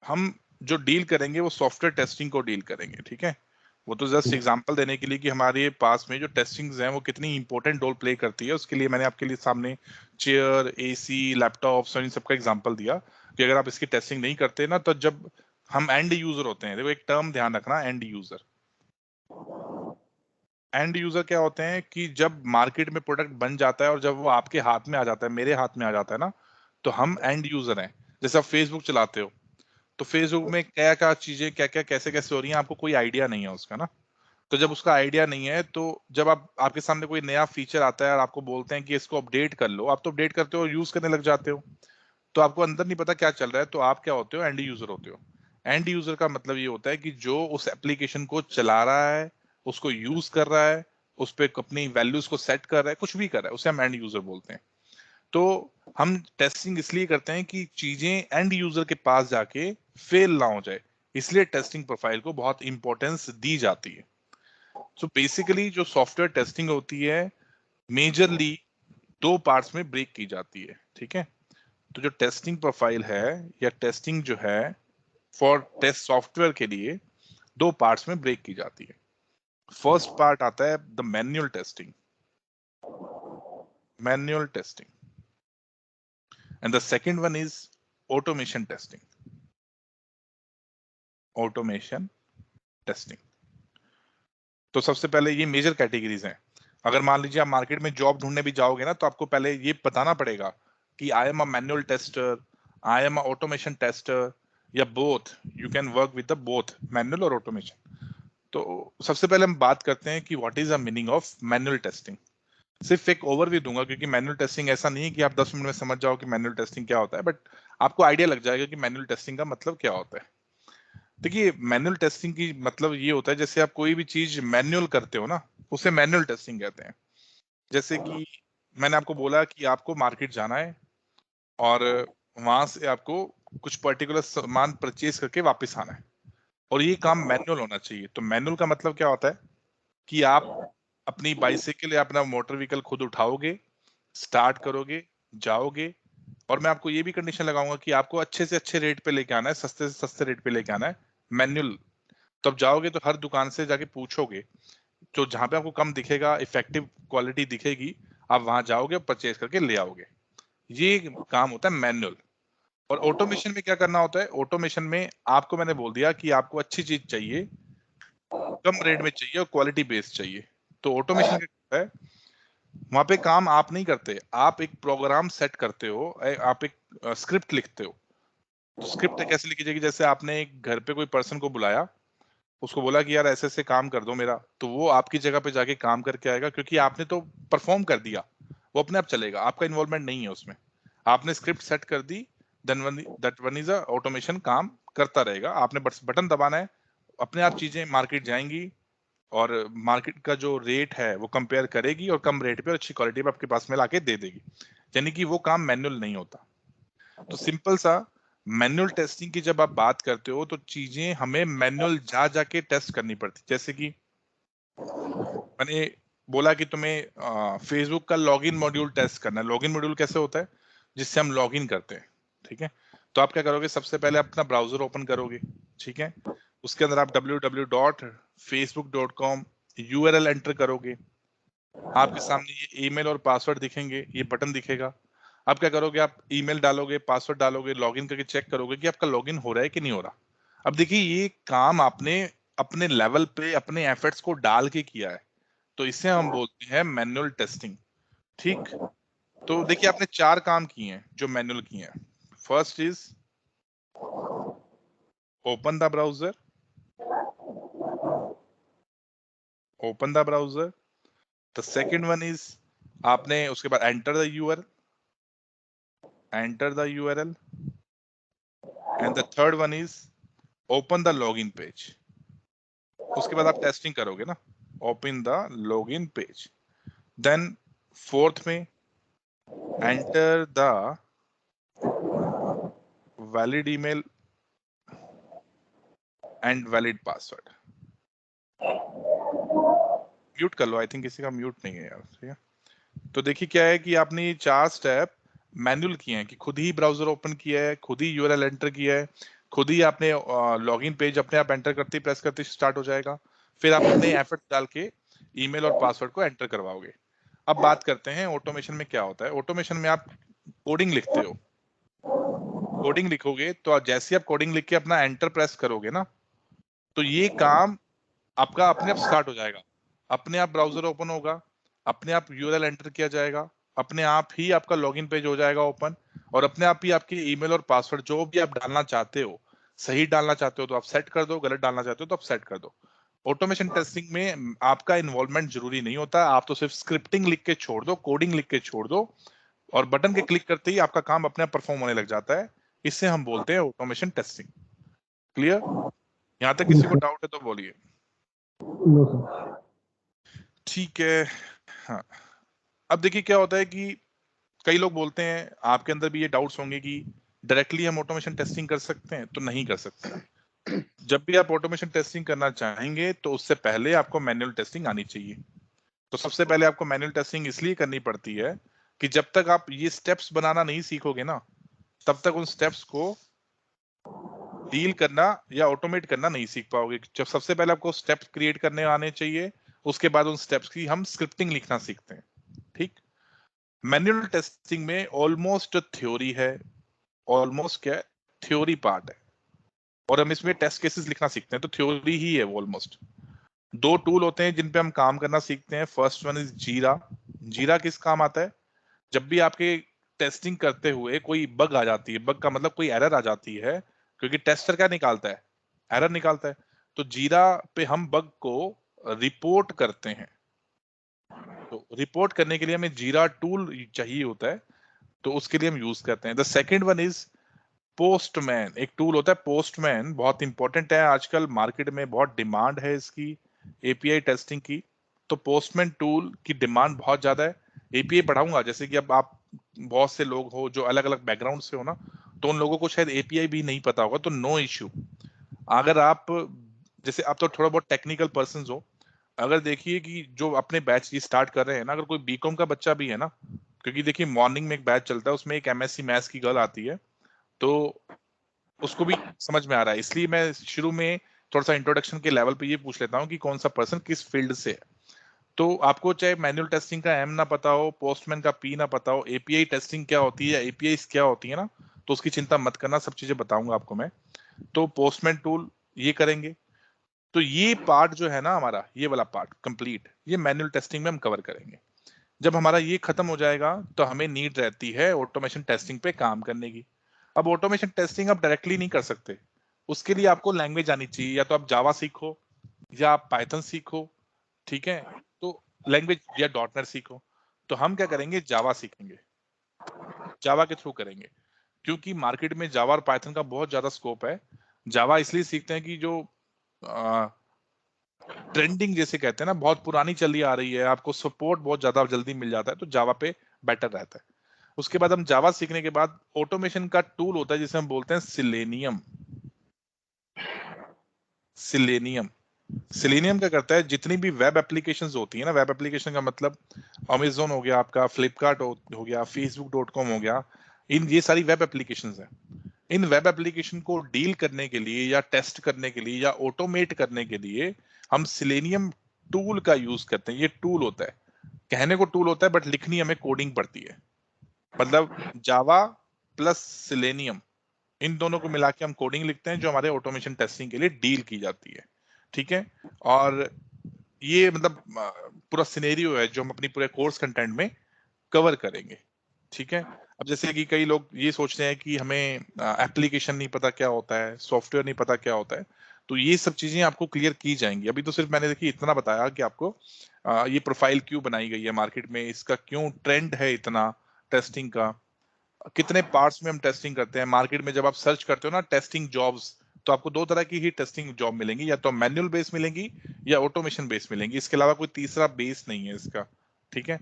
हम जो डील करेंगे वो सॉफ्टवेयर टेस्टिंग को डील करेंगे, ठीक है। वो तो जस्ट एग्जांपल देने के लिए कि हमारे पास में जो टेस्टिंग्स हैं वो कितनी इंपॉर्टेंट रोल प्ले करती है, उसके लिए मैंने आपके लिए सामने चेयर, एसी, लैपटॉप्स और इन सबका एग्जांपल दिया कि अगर आप इसकी टेस्टिंग नहीं करते ना, तो जब हम एंड यूजर होते हैं, देखो एक टर्म ध्यान रखना, एंड यूजर। एंड यूजर क्या होते हैं कि जब मार्केट में प्रोडक्ट बन जाता है और जब वो आपके हाथ में आ जाता है, मेरे हाथ में आ जाता है ना, तो हम एंड यूजर हैं। जैसे आप फेसबुक चलाते हो, तो फेसबुक में क्या क्या चीजें, क्या क्या कैसे कैसे हो रही हैं, आपको कोई आइडिया नहीं है उसका ना। तो जब उसका आइडिया नहीं है, तो जब आपके सामने कोई नया फीचर आता है और आपको बोलते हैं कि इसको अपडेट कर लो, आप तो अपडेट करते हो, यूज करने लग जाते हो, तो आपको अंदर नहीं पता क्या चल रहा है, तो आप क्या होते हो, एंड यूजर होते हो। एंड यूजर का मतलब ये होता है कि जो उस एप्लीकेशन को चला रहा है, उसको यूज कर रहा है, उस पे अपनी वैल्यूज को सेट कर रहा है, कुछ भी कर रहा है, उसे हम एंड यूजर बोलते हैं। तो हम टेस्टिंग इसलिए करते हैं कि चीजें एंड यूजर के पास जाके फेल ना हो जाए, इसलिए टेस्टिंग प्रोफाइल को बहुत इंपॉर्टेंस दी जाती है। सो बेसिकली जो सॉफ्टवेयर टेस्टिंग होती है, मेजरली दो पार्ट्स में ब्रेक की जाती है, ठीक है। तो जो टेस्टिंग प्रोफाइल है या टेस्टिंग जो है फॉर टेस्ट सॉफ्टवेयर के लिए दो पार्ट्स में ब्रेक की जाती है। फर्स्ट पार्ट आता है the manual testing, manual testing, and the second one is automation testing, automation testing. तो सबसे पहले ये मेजर कैटेगरीज हैं। अगर मान लीजिए आप मार्केट में जॉब ढूंढने भी जाओगे ना, तो आपको पहले ये बताना पड़ेगा कि I am a manual tester, I am a automation tester, या both, you can work with the both manual और ऑटोमेशन। तो सबसे पहले हम बात करते हैं कि what is the meaning of manual testing. सिर्फ एक ओवरव्यू दूंगा, क्योंकि मैनुअल टेस्टिंग ऐसा नहीं है कि आप 10 मिनट में समझ जाओ कि मैनुअल टेस्टिंग क्या होता है, बट आपको आइडिया लग जाएगा कि मैनुअल टेस्टिंग का मतलब क्या होता है। देखिए, मैनुअल टेस्टिंग की मतलब ये होता है, जैसे आप कोई भी चीज मैनुअल करते हो ना, उसे मैनुअल टेस्टिंग कहते हैं। जैसे कि मैंने आपको बोला कि आपको मार्केट जाना है और वहां से आपको कुछ पर्टिकुलर सामान परचेज करके वापस आना है, और ये काम मैनुअल होना चाहिए। तो मैनुअल का मतलब क्या होता है कि आप अपनी बाइसाइकिल या अपना मोटर व्हीकल खुद उठाओगे, स्टार्ट करोगे, जाओगे, और मैं आपको ये भी कंडीशन लगाऊंगा कि आपको अच्छे से अच्छे रेट पे लेके आना है, सस्ते से सस्ते रेट पे लेके आना है, मैनुअल। तब जाओगे तो हर दुकान से जाके पूछोगे, तो जहां पे आपको कम दिखेगा, इफेक्टिव क्वालिटी दिखेगी, आप वहां जाओगे, परचेज करके ले आओगे। ये काम होता है मैनुअल। और ऑटोमेशन में क्या करना होता है, ऑटोमेशन में आपको मैंने बोल दिया कि आपको अच्छी चीज चाहिए, कम रेट में चाहिए और क्वालिटी बेस्ड चाहिए। तो ऑटोमेशन क्या करता है, वहां पे काम आप नहीं करते, आप एक प्रोग्राम सेट करते हो, आप एक स्क्रिप्ट लिखते हो। स्क्रिप्ट कैसे लिखी जाएगी, जैसे आपने एक घर पे कोई पर्सन को बुलाया, उसको बोला कि यार ऐसे ऐसे काम कर दो मेरा, तो वो आपकी जगह पे जाके काम करके आएगा, क्योंकि आपने तो परफॉर्म कर दिया, वो अपने आप चलेगा, आपका इन्वॉल्वमेंट नहीं है उसमें। आपने स्क्रिप्ट सेट कर दी, then that one is a automation, काम करता रहेगा, आपने बस बटन दबाना है, अपने आप चीजें मार्केट जाएंगी, और मार्केट का जो रेट है वो कंपेयर करेगी, और कम रेट पे और अच्छी क्वालिटी पे आपके पास में लाके दे देगी। यानी कि वो काम मैनुअल नहीं होता। तो सिंपल सा, मैनुअल टेस्टिंग की जब आप बात करते हो, तो चीजें हमें मैनुअल जा जाके टेस्ट करनी पड़ती। जैसे कि मैंने बोला कि तुम्हें फेसबुक का लॉगिन मॉड्यूल टेस्ट करना है। लॉगिन मॉड्यूल कैसे होता है, जिससे हम लॉगिन करते हैं, ठीक है। तो आप क्या करोगे, सबसे पहले अपना ब्राउजर ओपन करोगे, ठीक है। उसके अंदर आप www.facebook.com URL एंटर करोगे, आपके सामने ये ईमेल और पासवर्ड दिखेंगे, ये बटन दिखेगा। आप क्या करोगे, आप ईमेल डालोगे, पासवर्ड डालोगे, लॉगिन करके चेक करोगे कि आपका लॉगिन हो रहा है कि नहीं हो रहा। अब देखिए, ये काम आपने अपने लेवल पे अपने एफर्ट्स को डाल के किया है, तो इसे हम बोलते हैं मैनुअल टेस्टिंग, ठीक। तो देखिए, आपने चार काम किए हैं जो मैनुअल किए हैं। First is open the browser, open the browser. The second one is, आपने उसके बाद enter the URL, enter the URL, and the third one is open the login page. उसके बाद आप टेस्टिंग करोगे ना, open the login page. Then fourth में enter the valid email and valid password. Mute कर लो, आई थिंक किसी का म्यूट नहीं है यार, ठीक है। तो देखिए क्या है कि आपने ये चार स्टेप मैनुअल किए हैं, कि खुद ही ब्राउजर ओपन किया है, खुद ही यूआरएल एंटर किया है, खुद ही आपने लॉगिन पेज अपने आप एंटर करते प्रेस करते स्टार्ट हो जाएगा। फिर आप अपने एफर्ट डाल के ईमेल और पासवर्ड को एंटर करवाओगे। अब बात करते हैं ऑटोमेशन में क्या होता है। ऑटोमेशन में आप कोडिंग लिखते हो, कोडिंग लिखोगे तो जैसे आप कोडिंग लिख के अपना एंटर प्रेस करोगे ना, तो ये काम आपका अपने आप स्टार्ट हो जाएगा। अपने आप ब्राउजर ओपन होगा, अपने आप यूआरएल एंटर किया जाएगा, अपने आप ही आपका लॉगिन पेज हो जाएगा ओपन, और अपने आप ही आपके ईमेल और पासवर्ड जो भी आप डालना चाहते हो, सही डालना चाहते हो तो आप सेट कर दो, गलत डालना चाहते हो तो आप सेट कर दो। ऑटोमेशन टेस्टिंग में आपका इन्वॉल्वमेंट जरूरी नहीं होता, आप तो सिर्फ स्क्रिप्टिंग लिख के छोड़ दो, कोडिंग लिख के छोड़ दो, और बटन के क्लिक करते ही आपका काम अपने आप परफॉर्म होने लग जाता है। इससे हम बोलते हैं ऑटोमेशन टेस्टिंग। क्लियर? यहाँ तक किसी को डाउट है तो बोलिए। ठीक है। हाँ, अब देखिए क्या होता है कि कई लोग बोलते हैं, आपके अंदर भी ये डाउट्स होंगे कि डायरेक्टली हम ऑटोमेशन टेस्टिंग कर सकते हैं, तो नहीं कर सकते। जब भी आप ऑटोमेशन टेस्टिंग करना चाहेंगे तो उससे पहले आपको मैनुअल टेस्टिंग आनी चाहिए। तो सबसे पहले आपको मैनुअल टेस्टिंग इसलिए करनी पड़ती है कि जब तक आप ये स्टेप्स बनाना नहीं सीखोगे ना, तब तक उन स्टेप्स को डील करना या ऑटोमेट करना नहीं सीख पाओगे। जब सबसे पहले आपको स्टेप्स क्रिएट करने आने चाहिए, उसके बाद उन स्टेप्स की हम स्क्रिप्टिंग लिखना सीखते हैं। ठीक। मैनुअल टेस्टिंग में ऑलमोस्ट थ्योरी है, ऑलमोस्ट क्या थ्योरी पार्ट है, और हम इसमें टेस्ट केसेस लिखना सीखते हैं, तो थ्योरी ही है वो ऑलमोस्ट। दो टूल होते हैं जिन पे हम काम करना सीखते हैं। फर्स्ट वन इज जीरा। जीरा किस काम आता है? जब भी आपके टेस्टिंग करते हुए कोई बग आ जाती है, बग का मतलब कोई एरर आ जाती है, क्योंकि टेस्टर क्या निकालता है? एरर निकालता है। तो जीरा पे हम बग को रिपोर्ट करते हैं। तो रिपोर्ट करने के लिए हमें जीरा टूल चाहिए होता है, तो उसके लिए हम यूज करते हैं। The second one is postman. एक टूल होता है पोस्टमैन, बहुत इंपॉर्टेंट है, आजकल मार्केट में बहुत डिमांड है इसकी एपीआई टेस्टिंग की। तो पोस्टमैन टूल की डिमांड बहुत ज्यादा है। एपीआई पढ़ाऊंगा, जैसे कि अब आप बहुत से लोग हो जो अलग अलग बैकग्राउंड से हो ना, तो उन लोगों को शायद एपीआई भी नहीं पता होगा, तो नो इश्यू। अगर आप, जैसे आप तो थोड़ा बहुत टेक्निकल पर्सन हो, अगर देखिए कि जो अपने बैच ये स्टार्ट कर रहे हैं ना, अगर कोई बीकॉम का बच्चा भी है ना, क्योंकि देखिए मॉर्निंग में एक बैच चलता है, उसमें एक एमएससी मैथ्स की गर्ल आती है, तो उसको भी समझ में आ रहा है, इसलिए मैं शुरू में थोड़ा सा इंट्रोडक्शन के लेवल पे ये पूछ लेता हूँ कि कौन सा पर्सन किस फील्ड से है। तो आपको चाहे मैनुअल टेस्टिंग का एम ना पता हो, पोस्टमैन का पी ना पता हो, एपीआई टेस्टिंग क्या होती है, एपीआई क्या होती है ना, तो उसकी चिंता मत करना, सब चीजें बताऊंगा आपको मैं। तो पोस्टमैन टूल ये करेंगे। तो ये पार्ट जो है ना हमारा, ये वाला पार्ट कंप्लीट, ये मैनुअल टेस्टिंग में हम कवर करेंगे। जब हमारा ये खत्म हो जाएगा तो हमें नीड रहती है ऑटोमेशन टेस्टिंग पे काम करने की। अब ऑटोमेशन टेस्टिंग आप डायरेक्टली नहीं कर सकते, उसके लिए आपको लैंग्वेज आनी चाहिए, या तो आप जावा सीखो या आप पाइथन सीखो। ठीक है, तो लैंग्वेज या डॉट नेट सीखो। तो हम क्या करेंगे, जावा सीखेंगे, जावा के थ्रू करेंगे, क्योंकि मार्केट में जावा और पाइथन का बहुत ज्यादा स्कोप है। जावा इसलिए सीखते हैं कि जो ट्रेंडिंग जैसे कहते हैं ना, बहुत पुरानी चली आ रही है, आपको सपोर्ट बहुत ज्यादा जल्दी मिल जाता है, तो जावा पे बेटर रहता है। उसके बाद हम जावा सीखने के बाद ऑटोमेशन का टूल होता है जिसे हम बोलते हैं सिलेनियम। सिलेनियम, सिलेनियम क्या करता है, जितनी भी वेब एप्लीकेशंस होती है ना, वेब एप्लीकेशन का मतलब अमेजोन हो गया आपका, फ्लिपकार्ट हो गया, facebook.com हो गया, इन ये सारी वेब एप्लीकेशंस हैं। इन वेब एप्लीकेशन को डील करने के लिए या टेस्ट करने के लिए या ऑटोमेट करने के लिए हम सिलेनियम टूल का यूज करते हैं। ये टूल होता है, कहने को टूल होता है, बट लिखनी हमें कोडिंग पड़ती है। मतलब जावा प्लस सिलेनियम, इन दोनों को मिला के हम कोडिंग लिखते हैं जो हमारे ऑटोमेशन टेस्टिंग के लिए डील की जाती है। ठीक है, और ये मतलब पूरा सिनेरियो है जो हम अपनी पूरे कोर्स कंटेंट में कवर करेंगे। ठीक है, अब जैसे कि कई लोग ये सोचते हैं कि हमें एप्लीकेशन नहीं पता क्या होता है, सॉफ्टवेयर नहीं पता क्या होता है, तो ये सब चीजें आपको क्लियर की जाएंगी। अभी तो सिर्फ मैंने देखिए इतना बताया कि आपको ये प्रोफाइल क्यों बनाई गई है मार्केट में, इसका क्यों ट्रेंड है इतना टेस्टिंग का, कितने पार्ट्स में हम टेस्टिंग करते हैं। मार्केट में जब आप सर्च करते हो ना टेस्टिंग जॉब्स, तो आपको दो तरह की ही टेस्टिंग जॉब मिलेंगी, या तो मैनुअल बेस मिलेंगी या ऑटोमेशन बेस मिलेंगी, इसके अलावा कोई तीसरा बेस नहीं है इसका। ठीक है,